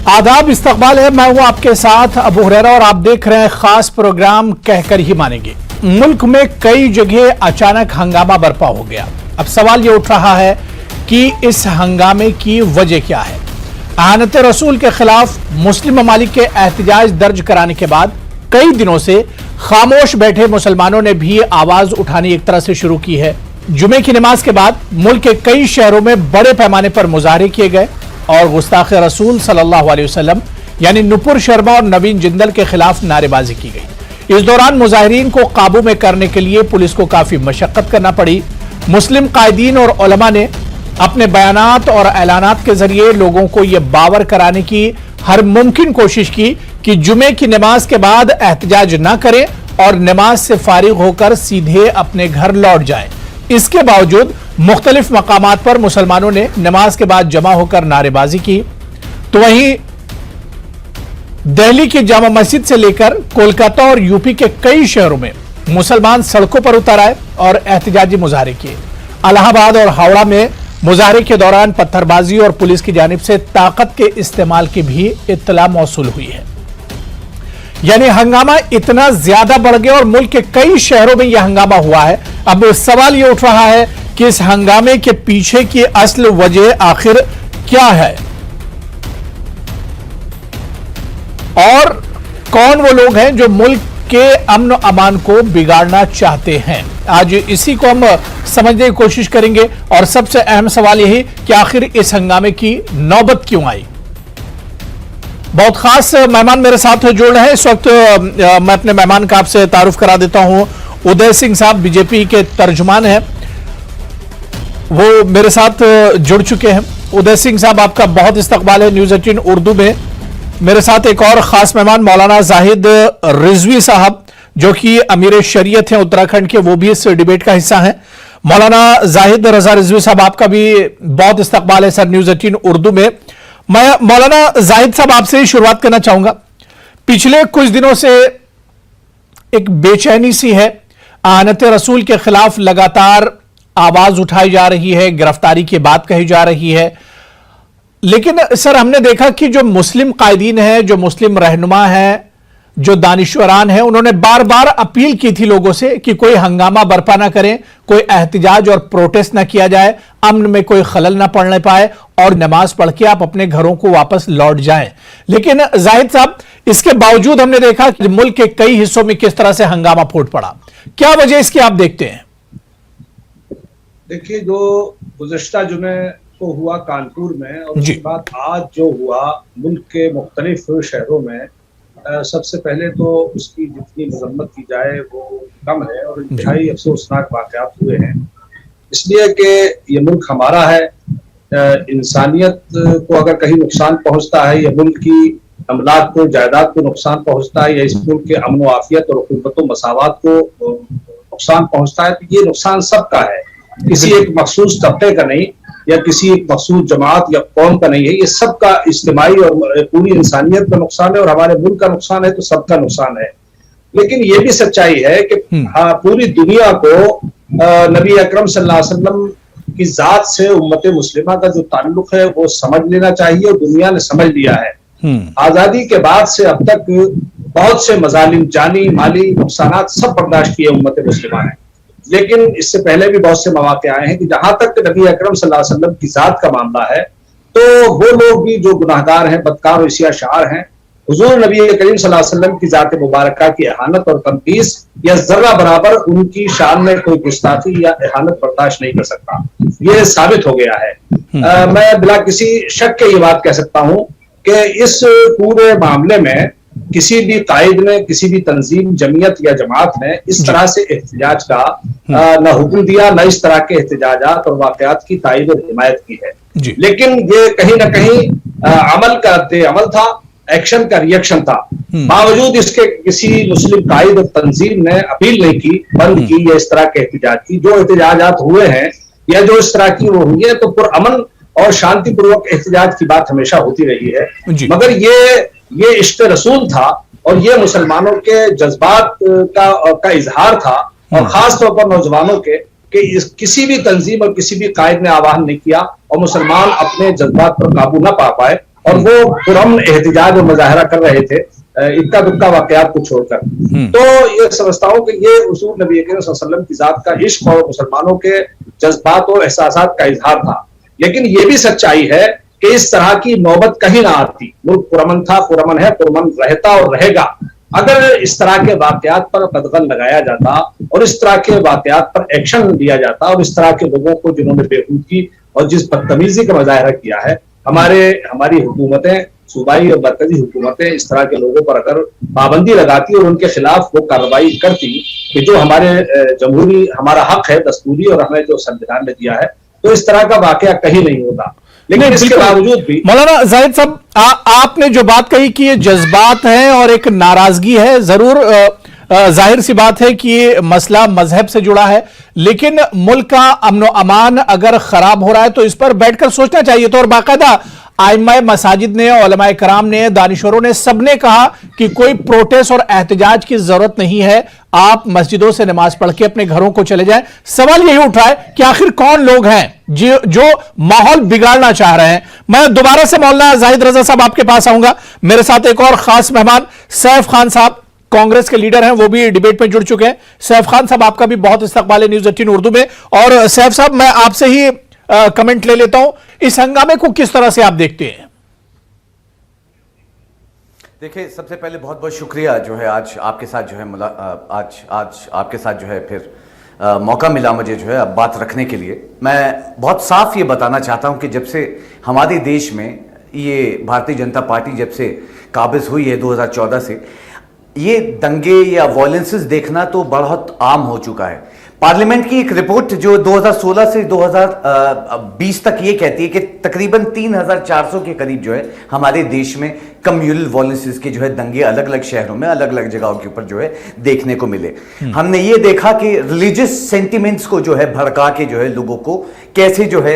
आदाब, इस्तकबाल है। मैं हूं आपके साथ अबू हुरैरा और आप देख रहे हैं खास प्रोग्राम कहकर ही मानेंगे। मुल्क में कई जगह अचानक हंगामा बरपा हो गया। अब सवाल ये उठ रहा है कि इस हंगामे की वजह क्या है। आनत रसूल के खिलाफ मुस्लिम ममालिक के एहतजाज दर्ज कराने के बाद कई दिनों से खामोश बैठे मुसलमानों ने भी आवाज उठानी एक तरह से शुरू की है। जुमे की नमाज के बाद मुल्क के कई शहरों में बड़े पैमाने पर मुजाहरे किए गए और गुस्ताखे रसूल सल्लल्लाहु अलैहि वसल्लम यानी नुपुर शर्मा और नवीन जिंदल के खिलाफ नारेबाजी की गई। इस दौरान मुजाहिरीन को काबू में करने के लिए पुलिस को काफी मशक्कत करना पड़ी। मुस्लिम कायदीन और उलमा ने अपने बयानात और ऐलानात के जरिए लोगों को यह बावर कराने की हर मुमकिन कोशिश की कि जुमे की नमाज के बाद एहतजाज न करें और नमाज से फारिग होकर सीधे अपने घर लौट जाएं। इसके बावजूद मुख्तलिफ मकामात पर मुसलमानों ने नमाज के बाद जमा होकर नारेबाजी की। तो वहीं दिल्ली की जामा मस्जिद से लेकर कोलकाता और यूपी के कई शहरों में मुसलमान सड़कों पर उतर आए और एहतजाजी मुजाहरे किए। इलाहाबाद और हावड़ा में मुजाहरे के दौरान पत्थरबाजी और पुलिस की जानिब से ताकत के इस्तेमाल की भी इत्तला मौसूल हुई है। यानी हंगामा इतना ज्यादा बढ़ गया और मुल्क के कई शहरों में यह हंगामा हुआ है। अब सवाल यह उठ रहा है कि इस हंगामे के पीछे की असल वजह आखिर क्या है और कौन वो लोग हैं जो मुल्क के अमन अमान को बिगाड़ना चाहते हैं। आज इसी को हम समझने की कोशिश करेंगे और सबसे अहम सवाल यही कि आखिर इस हंगामे की नौबत क्यों आई। बहुत खास मेहमान मेरे साथ जुड़ रहे हैं इस वक्त। मैं अपने मेहमान का आपसे तारुफ करा देता हूं। उदय सिंह साहब बीजेपी के तर्जुमान हैं, वो मेरे साथ जुड़ चुके हैं। उदय सिंह साहब, आपका बहुत इस्तकबाल है न्यूज़ 18 उर्दू में। मेरे साथ एक और खास मेहमान मौलाना जाहिद रिजवी साहब जो कि अमीर शरीयत हैं उत्तराखंड के, वो भी इस डिबेट का हिस्सा हैं। मौलाना जाहिद रजा रिजवी साहब, आपका भी बहुत इस्तकबाल है सर न्यूज़ 18 उर्दू में। मैं मौलाना जाहिद साहब आपसे ही शुरुआत करना चाहूंगा। पिछले कुछ दिनों से एक बेचैनी सी है। आनत रसूल के खिलाफ लगातार आवाज उठाई जा रही है, गिरफ्तारी की बात कही जा रही है। लेकिन सर, हमने देखा कि जो मुस्लिम कायदीन हैं, जो मुस्लिम रहनुमा हैं, जो दानिश्वरान हैं, उन्होंने बार बार अपील की थी लोगों से कि कोई हंगामा बर्पा ना करें, कोई एहतजाज और प्रोटेस्ट ना किया जाए, अमन में कोई खलल ना पड़ने पाए और नमाज पढ़ के आप अपने घरों को वापस लौट जाएं। लेकिन जाहिद साहब, इसके बावजूद हमने देखा कि मुल्क के कई हिस्सों में किस तरह से हंगामा फूट पड़ा। क्या वजह इसकी आप देखते हैं? देखिए, जो गुज़श्ता जुमे को हुआ कानपुर में और उसके बाद आज जो हुआ मुल्क के मुख्तलिफ शहरों में, सबसे पहले तो उसकी जितनी मजम्मत की जाए वो कम है और इंतहाई अफसोसनाक वाक़यात हुए हैं। इसलिए कि ये मुल्क हमारा है। इंसानियत को अगर कहीं नुकसान पहुंचता है, या मुल्क की अमलाक को, जायदाद को नुकसान पहुंचता है, या इस मुल्क के अमन व आफियत और हुकूमत मसावत को नुकसान पहुंचता है, तो ये नुकसान सबका है, किसी एक मखसूस तबके का नहीं या किसी एक मखसूस जमात या कौम का नहीं है। ये सबका इज्तिमाई और पूरी इंसानियत का नुकसान है और हमारे मुल्क का नुकसान है, तो सबका नुकसान है। लेकिन ये भी सच्चाई है कि पूरी दुनिया को नबी अकरम सल्लल्लाहु अलैहि वसल्लम की जात से उम्मत मुस्लिमा का जो ताल्लुक है वो समझ लेना चाहिए और दुनिया ने समझ लिया है। आजादी के बाद से अब तक बहुत से मजालिम, जानी माली नुकसानात सब बर्दाश्त किए उम्मत मुस्लिमा ने। लेकिन इससे पहले भी बहुत से मौके आए हैं कि जहां तक नबी अकरम सल्लल्लाहु अलैहि वसल्लम की जात का मामला है, तो वो लोग भी जो गुनाहगार हैं, बदकार और इसिया शार हैं, हुजूर नबी करीम सल्लल्लाहु अलैहि वसल्लम की जात मुबारका की एहानत और तनकीस या जर्रा बराबर उनकी शान में कोई गुस्ताखी या एहानत बर्दाश्त नहीं कर सकता। ये साबित हो गया है। मैं बिला किसी शक के ये बात कह सकता हूं कि इस पूरे मामले में किसी भी कायद ने, किसी भी तंजीम, जमीयत या जमात ने इस तरह से एहतजाज का न हुक्म दिया, न इस तरह के एहतजाजात और वाकयात की तायद और हिमायत की है। लेकिन ये कहीं ना कहीं अमल का अमल था, एक्शन का रिएक्शन था। बावजूद इसके किसी मुस्लिम कायद और तंजीम ने अपील नहीं की, बंद की या इस तरह के एहतजाज की। जो एहतजाजात हुए हैं या जो इस तरह की वो हुई है, तो पुरअमन और शांतिपूर्वक एहतजाज की बात हमेशा होती रही है। मगर ये इश्क रसूल था और ये मुसलमानों के जज्बात का इजहार था, और खास तौर पर नौजवानों के, कि किसी भी तंजीम और किसी भी कायद ने आह्वान नहीं किया और मुसलमान अपने जज्बात पर काबू न पा पाए और वो पुरअमन एहतिजाज और मुजाहरा कर रहे थे इक्का दुक्का वाकयात को छोड़कर। तो ये समझता हूं कि ये उसूल नबी करीम सल्लल्लाहु अलैहि वसल्लम की जात का इश्क और मुसलमानों के जज्बात और एहसासात का इजहार था। लेकिन ये भी सच्चाई है कि इस तरह की नौबत कहीं ना आती। मुल्क पुरअमन था, पुरअमन है, पुरअमन रहता और रहेगा। अगर इस तरह के वाकयात पर कदगन लगाया जाता और इस तरह के वाकयात पर एक्शन लिया जाता और इस तरह के लोगों को जिन्होंने बेहूदगी और जिस बदतमीजी का मुजाहरा किया है, हमारी हुकूमतें, सूबाई और मरकजी हुकूमतें इस तरह के लोगों पर अगर पाबंदी लगाती और उनके खिलाफ वो कार्रवाई करती कि जो हमारा हक है दस्तूरी और हमें जो संविधान ने दिया है, तो इस तरह का वाकया कहीं नहीं होता। लेकिन इसके बावजूद भी मौलाना जाहिद साहब, आपने जो बात कही कि ये जज्बात हैं और एक नाराजगी है, जरूर जाहिर सी बात है कि ये मसला मजहब से जुड़ा है, लेकिन मुल्क का अमन अमान अगर खराब हो रहा है तो इस पर बैठकर सोचना चाहिए। तो और बाकायदा आइम्मा मसाजिद ने, उलमाए कराम ने, दानिशवरों ने, सबने कहा कि कोई प्रोटेस्ट और एहतजाज की जरूरत नहीं है, आप मस्जिदों से नमाज पढ़ के अपने घरों को चले जाएं। सवाल यही उठ रहा है कि आखिर कौन लोग हैं जो माहौल बिगाड़ना चाह रहे हैं। मैं दोबारा से मौलाना जाहिद रजा साहब आपके पास आऊंगा। मेरे साथ एक और खास मेहमान सैफ खान साहब, कांग्रेस के लीडर हैं, वो भी डिबेट में जुड़ चुके हैं। सैफ खान साहब, आपका भी बहुत इस्तकबाल है न्यूज़ 18 उर्दू में। और सैफ साहब, मैं आपसे ही कमेंट ले लेता हूं, इस हंगामे को किस तरह से आप देखते हैं? देखिए, सबसे पहले बहुत बहुत शुक्रिया जो है आज आपके साथ जो है आज आपके साथ जो है फिर मौका मिला मुझे जो है अब बात रखने के लिए। मैं बहुत साफ ये बताना चाहता हूं कि जब से हमारे देश में ये भारतीय जनता पार्टी जब से काबिज हुई है 2014 से, ये दंगे या वॉयलेंसेस देखना तो बहुत आम हो चुका है। पार्लियामेंट की एक रिपोर्ट जो 2016 से 2020 तक ये कहती है कि तकरीबन 3400 के करीब जो है हमारे देश में कम्युनल वॉयलेंसेस के जो है दंगे अलग अलग शहरों में अलग अलग जगहों के ऊपर जो है देखने को मिले। हमने ये देखा कि रिलीजियस सेंटिमेंट्स को जो है भड़का के जो है लोगों को कैसे जो है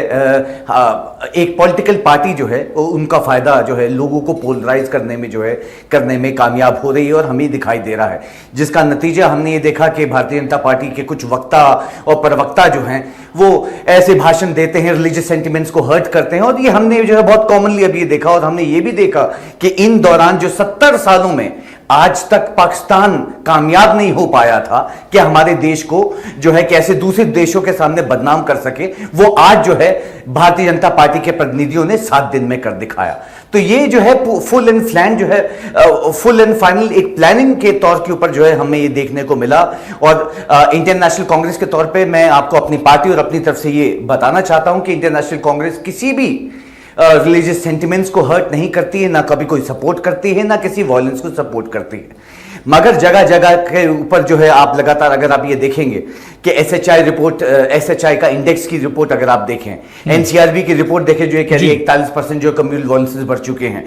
एक पॉलिटिकल पार्टी जो है उनका फायदा जो है लोगों को पोलराइज करने में कामयाब हो रही है और हमें दिखाई दे रहा है, जिसका नतीजा हमने ये देखा कि भारतीय जनता पार्टी के कुछ वक्ता और प्रवक्ता जो हैं वो ऐसे भाषण देते हैं, रिलीजियस सेंटिमेंट्स को हर्ट करते हैं। और ये हमने जो है बहुत कॉमनली अभी देखा। और हमने ये भी देखा कि इन दौरान जो 70 सालों में आज तक पाकिस्तान कामयाब नहीं हो पाया था कि हमारे देश को जो है कैसे दूसरे देशों के सामने बदनाम कर सके, वो आज जो है भारतीय जनता पार्टी के प्रतिनिधियों ने 7 दिन में कर दिखाया। तो ये जो है फुल एंड फाइनल एक प्लानिंग के तौर के ऊपर जो है हमें ये देखने को मिला। और इंडियन नेशनल कांग्रेस के तौर पे मैं आपको अपनी पार्टी और अपनी तरफ से ये बताना चाहता हूं कि इंडियन नेशनल कांग्रेस किसी भी रिलीजियस सेंटिमेंट्स को हर्ट नहीं करती है, ना कभी कोई सपोर्ट करती है, ना किसी वायलेंस को सपोर्ट करती है। मगर जगह जगह के ऊपर जो है आप लगातार अगर आप ये देखेंगे कि एसएचआई का इंडेक्स की रिपोर्ट अगर आप देखें, एनसीआरबी की रिपोर्ट देखें जो कह रही है 41% जो कम्युनल वॉयलेंसेस बढ़ चुके हैं।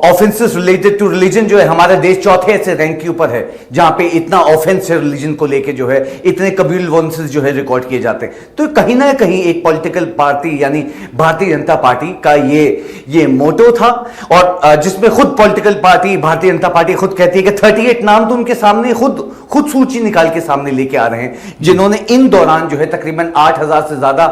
ऑफेंसेस रिलेटेड टू रिलीजन जो है हमारा देश चौथे ऐसे रैंक के ऊपर है जहां पे इतना ऑफेंस है रिलीजन को लेके जो है इतने कम्युनल वॉयलेंसेस जो है रिकॉर्ड किए जाते हैं। तो कहीं ना कहीं एक पॉलिटिकल पार्टी यानी भारतीय जनता पार्टी का ये मोटो था। और जिसमें खुद political party Bharatiya Janata party खुद कहती है कि 38 नाम तो उनके सामने खुद सूची निकाल के सामने लेके आ रहे हैं, जिन्होंने इन दौरान जो है तकरीबन 8000 से ज्यादा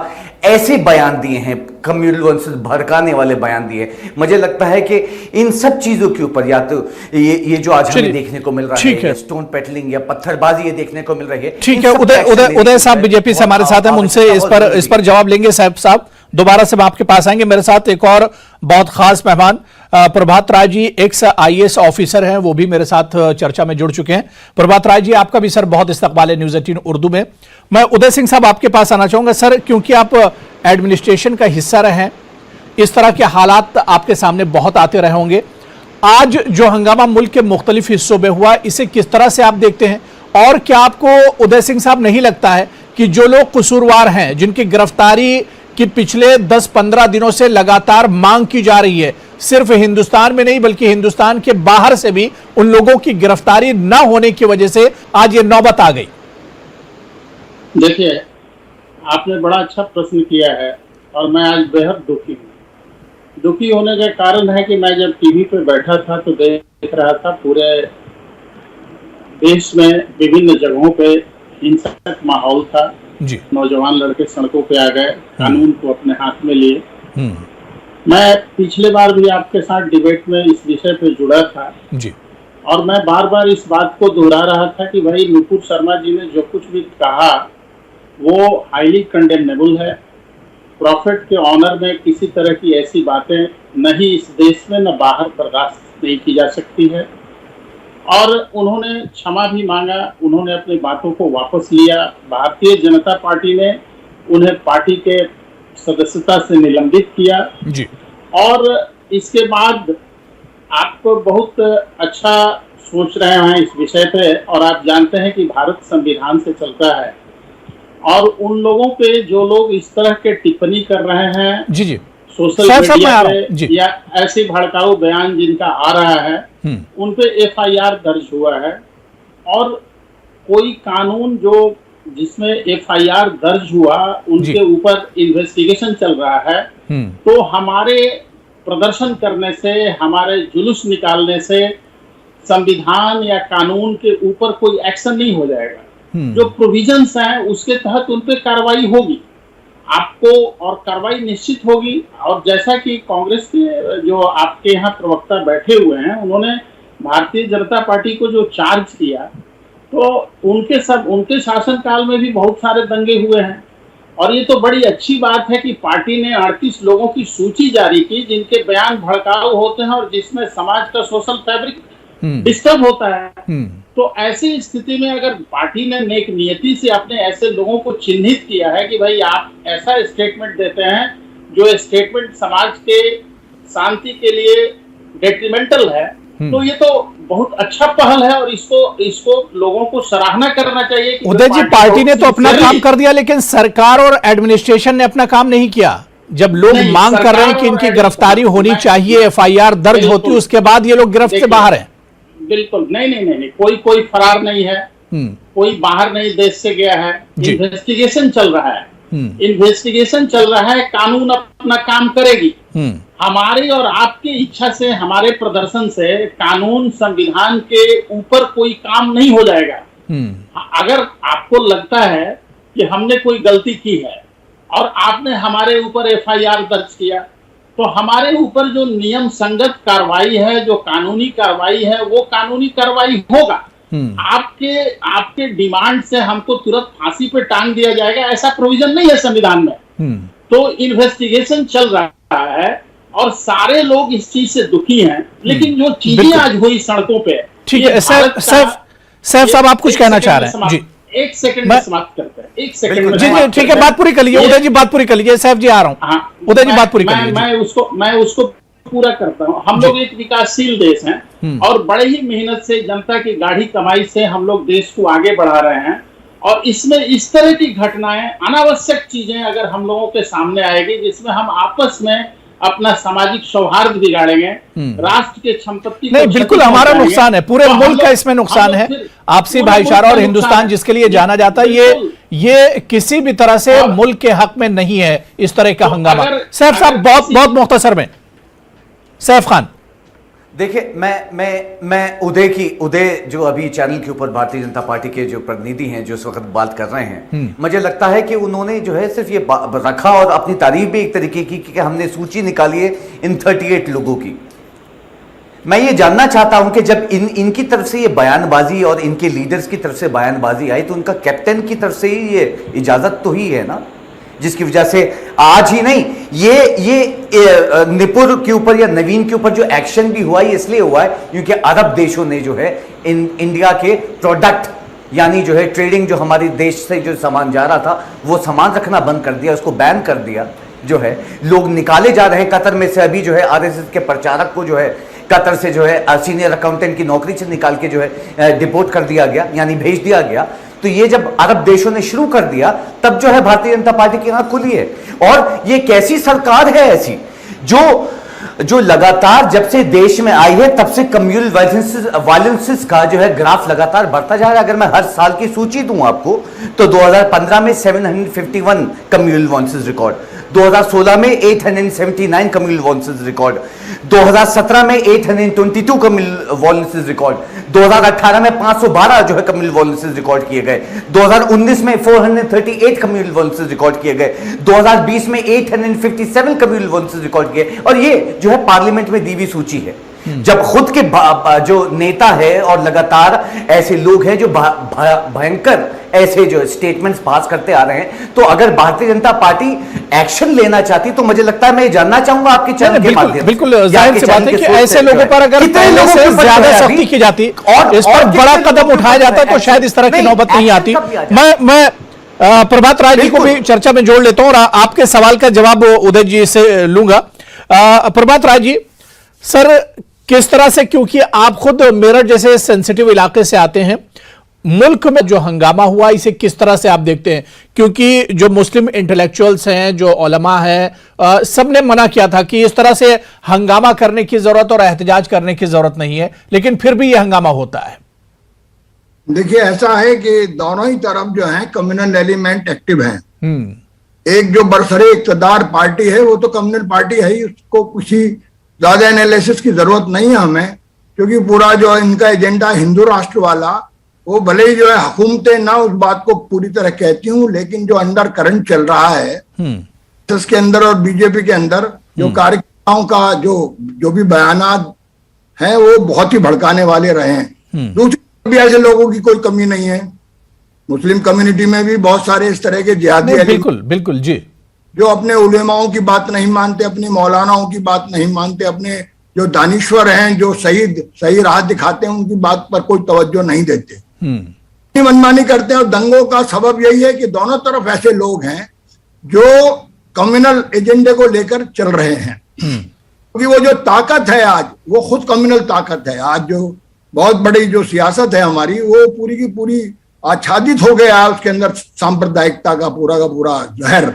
ऐसे बयान दिए हैं, कम्युनल वॉयलेंस भड़काने वाले बयान दिए। मुझे लगता है कि इन सब चीजों के ऊपर या तो ये जो आज हमें देखने को मिल रहा है स्टोन पेटलिंग या पत्थरबाजी ये देखने को मिल रही है। ठीक है, उदय साहब बीजेपी से हमारे साथ हैं, उनसे इस पर जवाब लेंगे। साहब दोबारा से आपके पास आएंगे। मेरे साथ एक और बहुत खास मेहमान प्रभात Rai ji, x IAS officer हैं, वो भी मेरे साथ चर्चा में जुड़ चुके हैं। प्रभात राय जी, आपका भी सर बहुत इस्तकबाल है न्यूज़ 18 उर्दू में। मैं उदय सिंह साहब आपके पास आना चाहूंगा सर, क्योंकि आप एडमिनिस्ट्रेशन का हिस्सा रहे हैं, इस तरह के हालात आपके सामने बहुत आते रहे होंगे। आज जो हंगामा मुल्क के मुख्तलिफ हिस्सों में हुआ, इसे किस तरह से आप देखते हैं? और क्या आपको उदय सिंह साहब नहीं लगता है कि जो लोग कसूरवार हैं, जिनकी गिरफ्तारी कि पिछले 10-15 दिनों से लगातार मांग की जा रही है, सिर्फ हिंदुस्तान में नहीं बल्कि हिंदुस्तान के बाहर से भी उन लोगों की गिरफ्तारी ना होने की वजह से आज ये नौबत आ गई? देखिए, आपने बड़ा अच्छा प्रश्न किया है और मैं आज बेहद दुखी हूँ। दुखी होने का कारण है कि मैं जब टीवी पे बैठा था तो देख रहा था पूरे देश में विभिन्न जगहों पे हिंसक माहौल था जी। नौजवान लड़के सड़कों पे आ गए, कानून को अपने हाथ में लिए। मैं पिछले बार भी आपके साथ डिबेट में इस विषय पे जुड़ा था जी और मैं बार बार इस बात को दोहरा रहा था कि भाई नुपुर शर्मा जी ने जो कुछ भी कहा वो हाईली कंडेमनेबल है। प्रॉफिट के ऑनर में किसी तरह की ऐसी बातें न ही इस देश में न बाहर बर्दाश्त नहीं की जा सकती है। और उन्होंने क्षमा भी मांगा, उन्होंने अपनी बातों को वापस लिया। भारतीय जनता पार्टी ने उन्हें पार्टी के सदस्यता से निलंबित किया जी। और इसके बाद आप बहुत अच्छा सोच रहे हैं इस विषय पे और आप जानते हैं कि भारत संविधान से चलता है और उन लोगों पे जो लोग इस तरह के टिप्पणी कर रहे हैं जी जी सोशल मीडिया पे या ऐसे भड़काऊ बयान जिनका आ रहा है उन पे एफआईआर दर्ज हुआ है और कोई कानून जो जिसमें एफआईआर दर्ज हुआ उनके ऊपर इन्वेस्टिगेशन चल रहा है तो हमारे प्रदर्शन करने से, हमारे जुलूस निकालने से संविधान या कानून के ऊपर कोई एक्शन नहीं हो जाएगा। जो प्रोविजंस हैं उसके तहत उन पे कार्रवाई होगी आपको और कार्रवाई निश्चित होगी। और जैसा कि कांग्रेस के जो आपके यहाँ प्रवक्ता बैठे हुए हैं उन्होंने भारतीय जनता पार्टी को जो चार्ज किया तो उनके शासनकाल में भी बहुत सारे दंगे हुए हैं और ये तो बड़ी अच्छी बात है कि पार्टी ने 38 लोगों की सूची जारी की जिनके बयान भड़काऊ होते हैं और जिसमें समाज का सोशल फैब्रिक डिस्टर्ब होता है। तो ऐसी स्थिति में अगर पार्टी ने नेक नियति से अपने ऐसे लोगों को चिन्हित किया है कि भाई आप ऐसा स्टेटमेंट देते हैं जो स्टेटमेंट समाज के शांति के लिए डेट्रीमेंटल है तो ये तो बहुत अच्छा पहल है और इसको लोगों को सराहना करना चाहिए। उदय जी, पार्टी ने तो अपना काम कर दिया लेकिन सरकार और एडमिनिस्ट्रेशन ने अपना काम नहीं किया। जब लोग मांग कर रहे हैं कि इनकी गिरफ्तारी होनी चाहिए, एफआईआर दर्ज होती, उसके बाद ये लोग गिरफ्त से बाहर हैं। बिल्कुल नहीं, कोई फरार नहीं है, कोई बाहर नहीं देश से गया है। इन्वेस्टिगेशन चल रहा है, इन्वेस्टिगेशन चल रहा है, कानून अपना काम करेगी। हमारी और आपकी इच्छा से, हमारे प्रदर्शन से कानून संविधान के ऊपर कोई काम नहीं हो जाएगा। अगर आपको लगता है कि हमने कोई गलती की है और आपने हमारे ऊपर एफआईआर दर्ज किया तो हमारे ऊपर जो नियम संगत कार्रवाई है, जो कानूनी कार्रवाई है, वो कानूनी कार्रवाई होगा। आपके डिमांड से हमको तुरंत फांसी पे टांग दिया जाएगा ऐसा प्रोविजन नहीं है संविधान में। तो इन्वेस्टिगेशन चल रहा है और सारे लोग इस चीज से दुखी हैं, लेकिन जो चीजें आज हुई सड़कों पे, ठीक है सैफ साहब आप कुछ कहना चाह रहे हैं जी? एक सेकंड में समाप्त करते हैं, एक सेकंड में। जी जी ठीक है, बात पूरी कर लीजिए उदय जी, बात पूरी कर लीजिए। सैफ जी आ रहा हूं, उदय जी बात पूरी कर लीजिए। मैं उसको पूरा करता हूं। हम लोग एक विकासशील देश हैं और बड़े ही मेहनत से जनता की गाढ़ी कमाई से हम लोग देश को आगे बढ़ा रहे हैं और इसमें इस तरह की घटनाएं, अनावश्यक चीजें अगर हम लोगों के सामने आएगी जिसमें हम आपस में अपना सामाजिक सौहार्द बिगाड़ेंगे, राष्ट्र के संपत्ति नहीं, बिल्कुल हमारा नुकसान है, पूरे मुल्क का इसमें नुकसान है। आपसी भाईचारा और हिंदुस्तान जिसके लिए जाना जाता है ये किसी भी तरह से मुल्क के हक में नहीं है इस तरह का हंगामा। सैफ साहब बहुत मुख्तसर में, सैफ खान। देखिए मैं उदय जो अभी चैनल के ऊपर भारतीय जनता पार्टी के जो प्रतिनिधि हैं जो इस वक्त बात कर रहे हैं, मुझे लगता है कि उन्होंने जो है सिर्फ ये रखा और अपनी तारीफ भी एक तरीके की कि हमने सूची निकाली है इन 38 लोगों की। मैं ये जानना चाहता हूं कि जब इनकी तरफ से ये बयानबाजी और इनके लीडर्स की तरफ से बयानबाजी आई तो उनका कैप्टन की तरफ से ही ये इजाजत तो ही है ना, जिसकी वजह से आज ही नहीं ये निपुर के ऊपर या नवीन के ऊपर जो एक्शन भी हुआ है इसलिए हुआ है क्योंकि अरब देशों ने जो है इंडिया के प्रोडक्ट यानी जो है ट्रेडिंग, जो हमारे देश से जो सामान जा रहा था वो सामान रखना बंद कर दिया, उसको बैन कर दिया। जो है लोग निकाले जा रहे हैं कतर में से। अभी जो है आरएसएस के प्रचारक को जो है कतर से जो है सीनियर अकाउंटेंट की नौकरी से निकाल के जो है डिपोर्ट कर दिया गया, यानी भेज दिया गया। तो ये जब अरब देशों ने शुरू कर दिया तब जो है भारतीय जनता पार्टी की आंख खुली है। और ये कैसी सरकार है ऐसी जो लगातार जब से देश में आई है तब से कम्युनल वायलेंसेस का जो है ग्राफ लगातार बढ़ता जा रहा है। अगर मैं हर साल की सूची दूं आपको तो 2015 में 751 कम्युनल वायलेंसेस रिकॉर्ड, 2016 में 879 कम्युनल वॉयलेंसेस रिकॉर्ड, 2017 में 822 कम्युनल वॉयलेंसेस रिकॉर्ड, 2018 में 512 जो है कम्युनल वॉयलेंसेस रिकॉर्ड किए गए, 2019 में 438 कम्युनल वॉयलेंसेस रिकॉर्ड किए गए, 2020 में 857 कम्युनल वॉयलेंसेस रिकॉर्ड किए। और ये जो है पार्लियामेंट में दी हुई सूची है। जब खुद के जो नेता है और लगातार ऐसे लोग हैं जो भयंकर ऐसे जो स्टेटमेंट्स पास करते आ रहे हैं, तो अगर भारतीय जनता पार्टी एक्शन लेना चाहती तो मुझे लगता है, मैं जानना चाहूंगा आपके चैनल के माध्यम से, बिल्कुल जाहिर सी बात है कि ऐसे लोगों पर अगर पहले से ज्यादा सख्ती की जाती और इस पर बड़ा कदम उठाया जाता तो शायद इस तरह की नौबत नहीं आती। मैं प्रभात राय जी को भी चर्चा में जोड़ लेता हूं और आपके सवाल का जवाब उदय जी से लूंगा। प्रभात राय जी, सर किस तरह से, क्योंकि आप खुद मेरठ जैसे सेंसिटिव इलाके से आते हैं, मुल्क में जो हंगामा हुआ इसे किस तरह से आप देखते हैं? क्योंकि जो मुस्लिम इंटेलेक्चुअल्स हैं, जो उलमा हैं, सब ने मना किया था कि इस तरह से हंगामा करने की जरूरत और एहतजाज करने की जरूरत नहीं है, लेकिन फिर भी यह हंगामा होता है। देखिए, ऐसा है कि दोनों ही तरफ जो है कम्युनल एलिमेंट एक्टिव हैं। एक जो बरसरे इक़्तिदार पार्टी है वो तो कम्युनल पार्टी है ही, उसको कुछ ही ज्यादा एनालिसिस की जरूरत नहीं है हमें, क्योंकि पूरा जो इनका एजेंडा हिंदू राष्ट्र वाला, वो भले ही जो है हुकूमतें ना उस बात को पूरी तरह कहती हूँ, लेकिन जो अंडर करंट चल रहा है इसके अंदर और बीजेपी के अंदर जो कार्यकर्ताओं का जो भी बयानात हैं वो बहुत ही भड़काने वाले रहे हैं। दूसरी भी ऐसे लोगों की कोई कमी नहीं है, मुस्लिम कम्युनिटी में भी बहुत सारे इस तरह के जिहादी, बिल्कुल बिल्कुल जी, जो अपने उलेमाओं की बात नहीं मानते, अपने मौलानाओं की बात नहीं मानते, अपने जो दानिश्वर हैं, जो सही राह दिखाते हैं, उनकी बात पर कोई तवज्जो नहीं देते, मनमानी करते हैं। और दंगों का सबब यही है कि दोनों तरफ ऐसे लोग हैं जो कम्युनल एजेंडे को लेकर चल रहे हैं। क्योंकि वो जो ताकत है आज, वो खुद कम्युनल ताकत है। आज जो बहुत बड़ी जो सियासत है हमारी, वो पूरी की पूरी आच्छादित हो गया है, उसके अंदर सांप्रदायिकता का पूरा जहर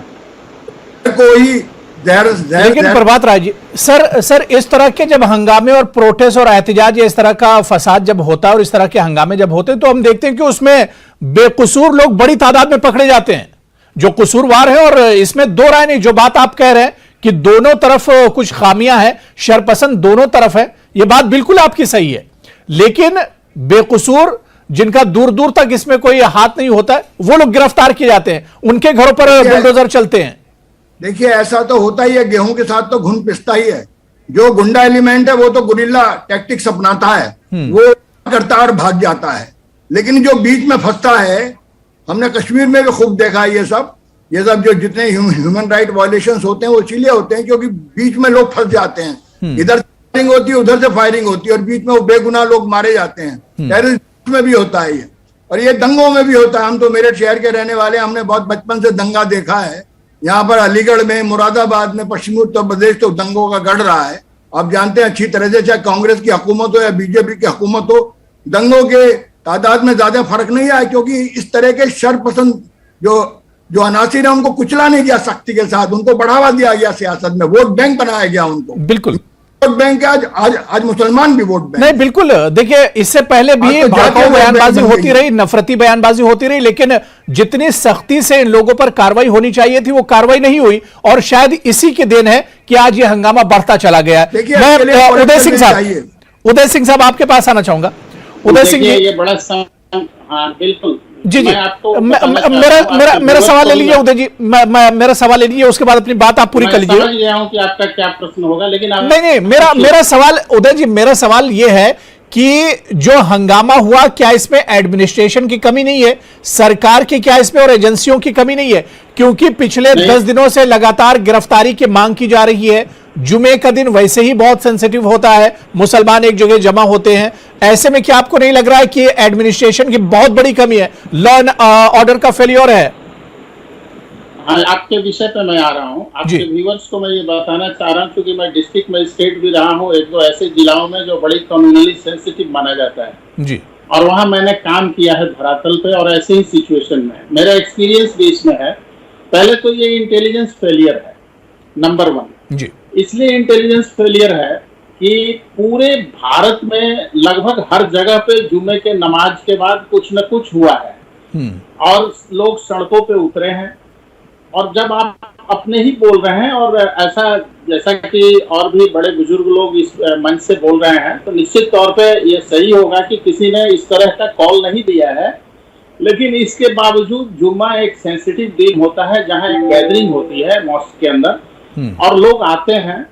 कोई जहर। लेकिन प्रभात राय जी, सर इस तरह के जब हंगामे और प्रोटेस्ट और एहतजाज, इस तरह का फसाद जब होता है और इस तरह के हंगामे जब होते हैं, तो हम देखते हैं कि उसमें बेकसूर लोग बड़ी तादाद में पकड़े जाते हैं, जो कसूरवार है। और इसमें दो राय नहीं, जो बात आप कह रहे हैं कि दोनों तरफ कुछ खामियां हैं, शरपसंद दोनों तरफ है, यह बात बिल्कुल आपकी सही है। लेकिन बेकसूर जिनका दूर दूर तक इसमें कोई हाथ नहीं होता है, वो लोग गिरफ्तार किए जाते हैं, उनके घरों पर बुलडोजर चलते हैं। देखिए, ऐसा तो होता ही है, गेहूं के साथ तो घुन पिसता ही है। जो गुंडा एलिमेंट है वो तो गुरिल्ला टैक्टिक्स अपनाता है, वो करता है और भाग जाता है। लेकिन जो बीच में फंसता है, हमने कश्मीर में भी खूब देखा है, ये सब जो जितने ह्यूमन राइट वायलेशंस होते हैं वो इसीलिए होते हैं क्योंकि बीच में लोग फंस जाते हैं। इधर फायरिंग होती है, उधर से फायरिंग होती है और बीच में वो बेगुनाह लोग मारे जाते हैं। टेररिज्म में भी होता है ये, और ये दंगों में भी होता है। हम तो मेरठ शहर के रहने वाले, हमने बहुत बचपन से दंगा देखा है। यहाँ पर अलीगढ़ में, मुरादाबाद में, पश्चिमी उत्तर प्रदेश तो दंगों का गढ़ रहा है। आप जानते हैं अच्छी तरह से, चाहे कांग्रेस की हुकूमत हो या बीजेपी की हुकूमत हो, दंगों के तादाद में ज्यादा फर्क नहीं आया, क्योंकि इस तरह के शरपसंद जो अनासिर है उनको कुचला नहीं गया सख्ती के साथ, उनको बढ़ावा दिया गया सियासत में, वोट बैंक बनाया गया उनको। बिल्कुल वोट बैंक, आज मुसलमान भी वोट बैंक। नहीं, बिल्कुल। देखिए, इससे पहले भी भड़काऊ बयानबाजी होती रही, नफरती बयानबाजी होती रही, लेकिन जितनी सख्ती से इन लोगों पर कार्रवाई होनी चाहिए थी वो कार्रवाई नहीं हुई, और शायद इसी की देन है कि आज ये हंगामा बढ़ता चला गया। मैं उदय सिंह साहब आपके पास आना चाहूंगा। उदय सिंह जी, ये बड़ा हाँ बिल्कुल जी मेरा सवाल ले लीजिए उदय जी, मेरा सवाल ले लीजिए, उसके बाद अपनी बात आप पूरी कर लीजिए। समझ गया हूं कि आपका क्या प्रश्न होगा, लेकिन नहीं, मेरा सवाल उदय जी, मेरा सवाल यह है कि जो हंगामा हुआ, क्या इसमें एडमिनिस्ट्रेशन की कमी नहीं है, सरकार की क्या इसमें और एजेंसियों की कमी नहीं है? क्योंकि पिछले 10 दिनों से लगातार गिरफ्तारी की मांग की जा रही है। जुमे का दिन वैसे ही बहुत सेंसिटिव होता है, मुसलमान एक जगह जमा होते हैं। ऐसे में क्या आपको नहीं लग रहा है कि एडमिनिस्ट्रेशन की बहुत बड़ी कमी है, लॉ एंड ऑर्डर का फेलियर है? हाँ, आपके विषय पे मैं आ रहा हूँ। आपके व्यूअर्स को मैं ये बताना चाह रहा हूँ, क्योंकि मैं डिस्ट्रिक्ट मजिस्ट्रेट भी रहा हूँ एक दो ऐसे जिलाओं में जो बड़ी कम्युनली सेंसिटिव माना जाता है जी, और वहाँ मैंने काम किया है धरातल पे, और ऐसे ही सिचुएशन में मेरा एक्सपीरियंस भी इसमें है। पहले तो ये इंटेलिजेंस फेलियर है, नंबर 1 जी। इसलिए इंटेलिजेंस फेलियर है कि पूरे भारत में लगभग हर जगह पे जुमे के नमाज के बाद कुछ न कुछ हुआ है, और लोग सड़कों पे उतरे हैं, और जब आप अपने ही बोल रहे हैं और ऐसा जैसा कि और भी बड़े बुजुर्ग लोग इस मंच से बोल रहे हैं, तो निश्चित तौर पे ये सही होगा कि किसी ने इस तरह का कॉल नहीं दिया है। लेकिन इसके बावजूद जुम्मा एक सेंसिटिव दिन होता है जहां एक गैदरिंग होती है मॉस्क के अंदर और लोग आते हैं,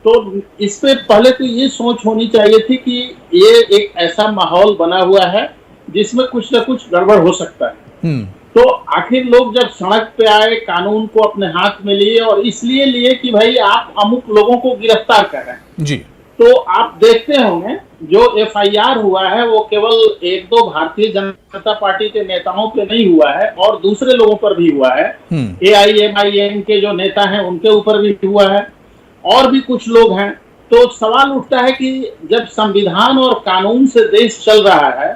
तो इस पे पहले तो ये सोच होनी चाहिए थी कि ये एक ऐसा माहौल बना हुआ है जिसमें कुछ न कुछ गड़बड़ हो सकता है। तो आखिर लोग जब सड़क पे आए, कानून को अपने हाथ में लिए और इसलिए लिए कि भाई आप अमुक लोगों को गिरफ्तार कर रहे हैं जी, तो आप देखते होंगे जो FIR हुआ है वो केवल एक दो भारतीय जनता पार्टी के नेताओं पे नहीं हुआ है और दूसरे लोगों पर भी हुआ है। AIMIM के जो नेता हैं उनके ऊपर भी हुआ है और भी कुछ लोग हैं। तो सवाल उठता है कि जब संविधान और कानून से देश चल रहा है,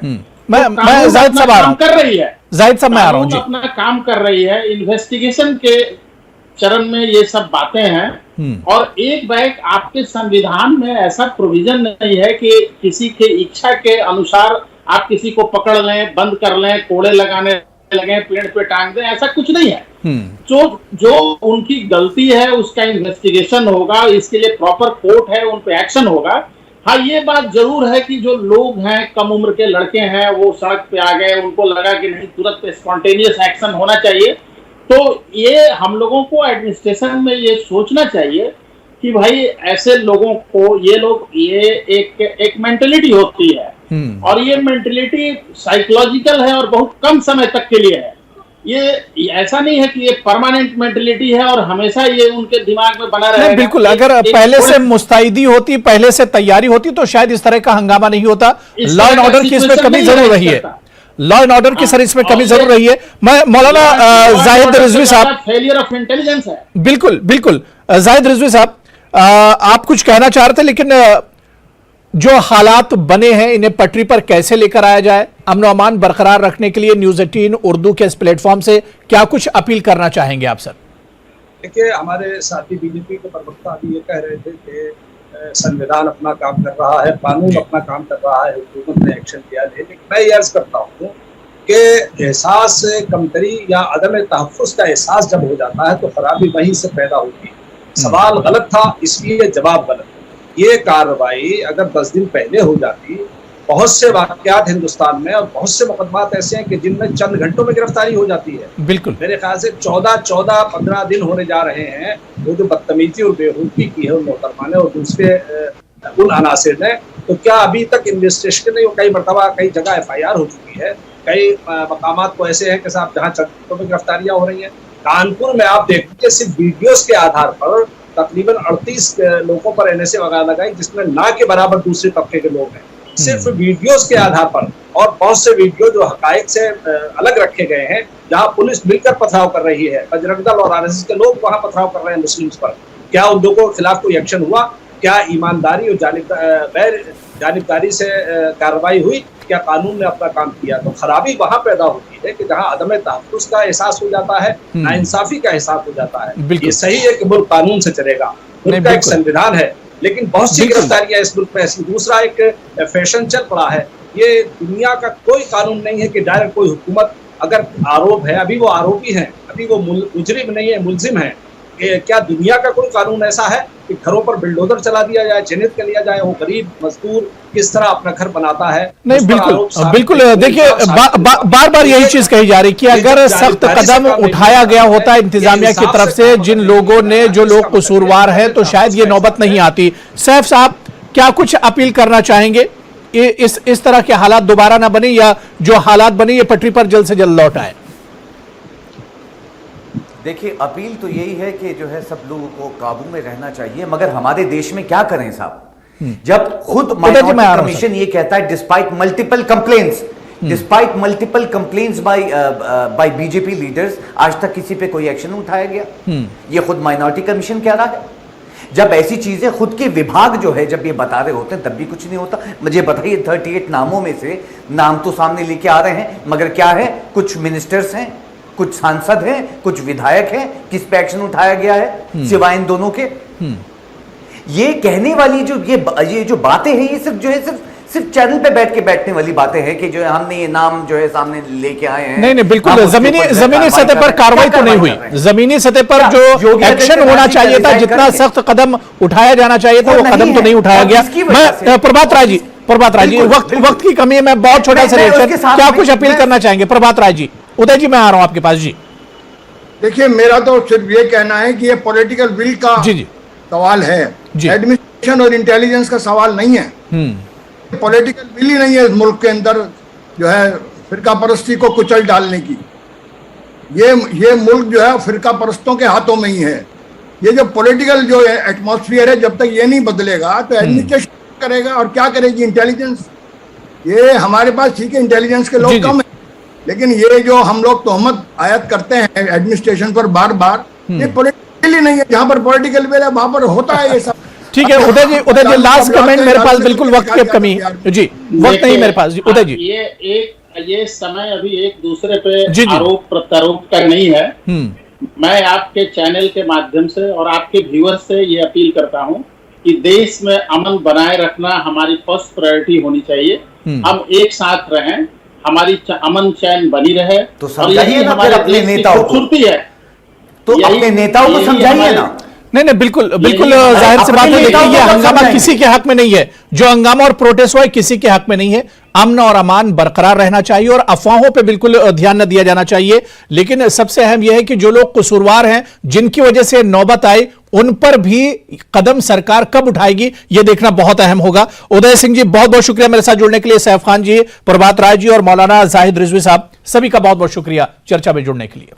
मैं जाहिद साहब आ रहा हूं, कर रही है, जाहिद साहब मैं आ रहा हूं जी, अपना काम कर रही है, इन्वेस्टिगेशन के चरण में ये सब बातें हैं और एक बैग आपके संविधान में ऐसा प्रोविजन नहीं है कि किसी के इच्छा के अनुसार आप किसी को पकड़ लें, बंद कर लें, कोड़े लगाने लगे, पेड़ पे टांग दें, ऐसा कुछ नहीं है। जो उनकी गलती है उसका इन्वेस्टिगेशन होगा, इसके लिए प्रॉपर कोर्ट है, उन पे एक्शन होगा। हाँ, ये बात जरूर है कि जो लोग हैं, कम उम्र के लड़के हैं, वो सड़क पे आ गए, उनको लगा कि नहीं तुरंत स्पॉन्टेनियस एक्शन होना चाहिए। तो ये हम लोगों को एडमिनिस्ट्रेशन में ये सोचना चाहिए कि भाई ऐसे लोगों को ये एक मेंटेलिटी होती है और ये मेंटेलिटी साइकोलॉजिकल है और बहुत कम समय तक के लिए है। ये ऐसा नहीं है कि ये परमानेंट मेंटेलिटी है और हमेशा ये उनके दिमाग में बना रहेगा। बिल्कुल, अगर पहले से मुस्तैदी होती, पहले से तैयारी होती तो शायद इस तरह का हंगामा नहीं होता। लॉ एंड ऑर्डर की इसमें कमी जरूर रही है, लॉ एंड ऑर्डर की सर इसमें कमी जरूर रही है। मैं मौलाना जाहिद रिजवी साहब, फेलियर ऑफ इंटेलिजेंस है। बिल्कुल बिल्कुल, जाहिद रिजवी साहब आप कुछ कहना चाह रहे थे, लेकिन जो हालात बने हैं इन्हें पटरी पर कैसे लेकर आया जाए, अमन अमान बरकरार रखने के लिए न्यूज 18 उर्दू के इस प्लेटफॉर्म से क्या कुछ अपील करना चाहेंगे आप सर? देखिए, हमारे साथी बीजेपी के प्रवक्ता अभी ये कह रहे थे कि संविधान अपना काम कर रहा है, कानून अपना काम कर रहा है, हुकूमत ने एक्शन किया है। लेकिन मैं ये अर्ज करता हूँ कि एहसास कमतरी या अदम तहफ़्फ़ुज़ का एहसास जब हो जाता है तो खराबी वहीं से पैदा होती है। सवाल गलत था इसलिए जवाब गलत। ये कार्रवाई अगर 10 दिन पहले हो जाती, बहुत से वाक़यात हिंदुस्तान में और बहुत से मुकदमात ऐसे हैं कि जिनमें चंद घंटों में गिरफ्तारी हो जाती है। बिल्कुल, मेरे ख्याल से 14-15 दिन होने जा रहे हैं वो जो बदतमीजी और बेवकूफ़ी की है उन मोहतरमा ने और दूसरे उन अनासिर ने। तो क्या अभी तक इन्वेस्टिगेशन नहीं हो? कई मरतबा कई जगह FIR हो चुकी है, कई मकामात तो ऐसे हैं कि साहब जहाँ चंद घंटों में गिरफ्तारियाँ हो रही हैं। कानपुर में आप देखिए, सिर्फ वीडियोस के आधार पर तकरीबन 38 लोगों पर NSA वगैरह लगाई, जिसमें ना के बराबर दूसरे तबके के लोग हैं, सिर्फ वीडियोस के आधार पर। और बहुत से वीडियो जो हकायक से अलग रखे गए हैं, जहां पुलिस मिलकर पथराव कर रही है, बजरंग दल और RSS के लोग वहां पथराव कर रहे हैं मुस्लिम्स पर। क्या उन लोगों के खिलाफ कोई एक्शन हुआ? क्या ईमानदारी और गैर जानिबदारी से कार्रवाई हुई? क्या कानून ने अपना काम किया? तो खराबी वहां पैदा होती है कि जहां अदम तहफ़्फ़ुज़ का एहसास हो जाता है, नाइंसाफी का एहसास हो जाता है। ये सही है कि मुल्क कानून से चलेगा, मुल्क का एक संविधान है, लेकिन बहुत सी गिरफ्तारियां इस मुल्क में ऐसी। दूसरा एक फैशन चल पड़ा है, ये दुनिया का कोई कानून नहीं है कि डायरेक्ट कोई हुकूमत अगर आरोप है, अभी वो आरोपी हैं, अभी वो मुजरिम नहीं है, मुलजिम है। क्या दुनिया का कोई कानून ऐसा है कि घरों पर बिल्डोजर चला दिया जाए, चिन्हित कर लिया जाए, वो गरीब मजदूर किस तरह अपना घर बनाता है? नहीं, बिल्कुल बिल्कुल। देखिए, बार बार यही चीज कही जा रही कि अगर सख्त कदम उठाया गया होता इंतजामिया की तरफ से, जिन लोगों ने, जो लोग कसूरवार हैं, तो शायद ये नौबत नहीं आती। सैफ साहब, क्या कुछ अपील करना चाहेंगे इस तरह के हालात दोबारा ना बने, या जो हालात बने ये पटरी पर जल्द से जल्द लौट आए? देखिए, अपील तो यही है कि जो है सब लोगों को काबू में रहना चाहिए, मगर हमारे देश में क्या करें साहब, जब खुद माइनॉरिटी कमीशन ये कहता है despite multiple complaints by BJP leaders, आज तक किसी पे कोई एक्शन उठाया गया? ये खुद माइनॉरिटी कमीशन कह रहा है। जब ऐसी चीजें खुद के विभाग जो है जब ये बता रहे होते हैं तब भी कुछ नहीं होता। मुझे बताइए, 38 नामों में से नाम तो सामने लेके आ रहे हैं, मगर क्या है, कुछ मिनिस्टर्स हैं, कुछ सांसद हैं, कुछ विधायक हैं, किस पे एक्शन उठाया गया है सिवाय इन दोनों के? ये कहने वाली जो ये जो बातें हैं, ये सिर्फ जो है सिर्फ सिर्फ चैनल पे बैठ के बैठने वाली बातें हैं कि जो है हमने ये नाम जो है सामने लेके आए हैं। नहीं बिल्कुल, हम उसके जमीनी ऊपर जमीनी कार्रवाई सतह कर पर रहे हैं। कार्रवाई क्या तो नहीं कार्रवाई कर रहे हुई। हैं? जमीनी सतह पर क्या जो योगी एक्शन आदित्यनाथ होना जी चाहिए था, रिजाइन जितना करेंगे? सख्त कदम उठाया जाना चाहिए था, वो वो कदम नहीं तो नहीं है। उठाया और गया। किसकी वजह से? मैं प्रभात राय जी, बिल्कुल, वक्त की कमी है, मैं बहुत छोटा सा मैं रिएक्शन, उसके साथ क्या में- कुछ अपील मैं- करना चाहेंगे प्रभात राय जी? उदय जी मैं आ रहा हूं आपके पास जी। देखिए, मेरा तो सिर्फ ये कहना है कि ये पॉलिटिकल विल का जी जी सवाल है, जी। एडमिनिस्ट्रेशन और इंटेलिजेंस का सवाल नहीं है। पॉलिटिकल विल ही नहीं है इस मुल्क के अंदर जो है फिरका परस्ती को कुचल डालने की। ये मुल्क जो है फिरका परस्तों के हाथों में ही है। ये जो पॉलिटिकल जो एटमॉस्फेयर है, जब तक ये नहीं बदलेगा तो एडमिनिस्ट्रेशन करेगा और क्या करेगी इंटेलिजेंस। ये हमारे पास ठीक है, इंटेलिजेंस के जी, लोग जी। कम है, लेकिन ये जो हम लोग तोहमत आयत करते हैं एडमिनिस्ट्रेशन पर बार बार, ये पॉलिटिकल ही नहीं है। जहां पर पॉलिटिकल विल है वहां पर होता है ये सब। ठीक है उदय जी लास्ट कमेंट मेरे पास, बिल्कुल वक्त की अब कमी है जी, वक्त नहीं मेरे पास जी। उदय जी ये समय अभी एक दूसरे पे जी, जी। आरोप प्रत्यारोप का नहीं है। मैं आपके चैनल के माध्यम से और आपके व्यूअर्स से ये अपील करता हूं कि देश में अमन बनाए रखना हमारी फर्स्ट प्रायोरिटी होनी चाहिए। हम एक साथ रहें, हमारी अमन चैन बनी रहे, तो और समझाइए यही ना हमारे फिर अपने देश की नेताओं को। खूबसूरती है। तो यही- अपने नेताओं को यही समझाइए हमारे- ना। नहीं बिल्कुल हमारे जाहिर सी अपने बात है, नेताओं देखिए ये को हंगामा समझाएंगे। किसी के हक में नहीं है, जो हंगामा और प्रोटेस्ट हुआ है किसी के हक में नहीं है। अमन और अमान बरकरार रहना चाहिए और अफवाहों पे बिल्कुल ध्यान न दिया जाना चाहिए। लेकिन सबसे अहम यह है कि जो लोग कसूरवार हैं, जिनकी वजह से नौबत आई, उन पर भी कदम सरकार कब उठाएगी ये देखना बहुत अहम होगा। उदय सिंह जी बहुत बहुत शुक्रिया मेरे साथ जुड़ने के लिए, सैफ खान जी, प्रभात राय जी और मौलाना जाहिद रिजवी साहब, सभी का बहुत बहुत शुक्रिया चर्चा में जुड़ने के लिए।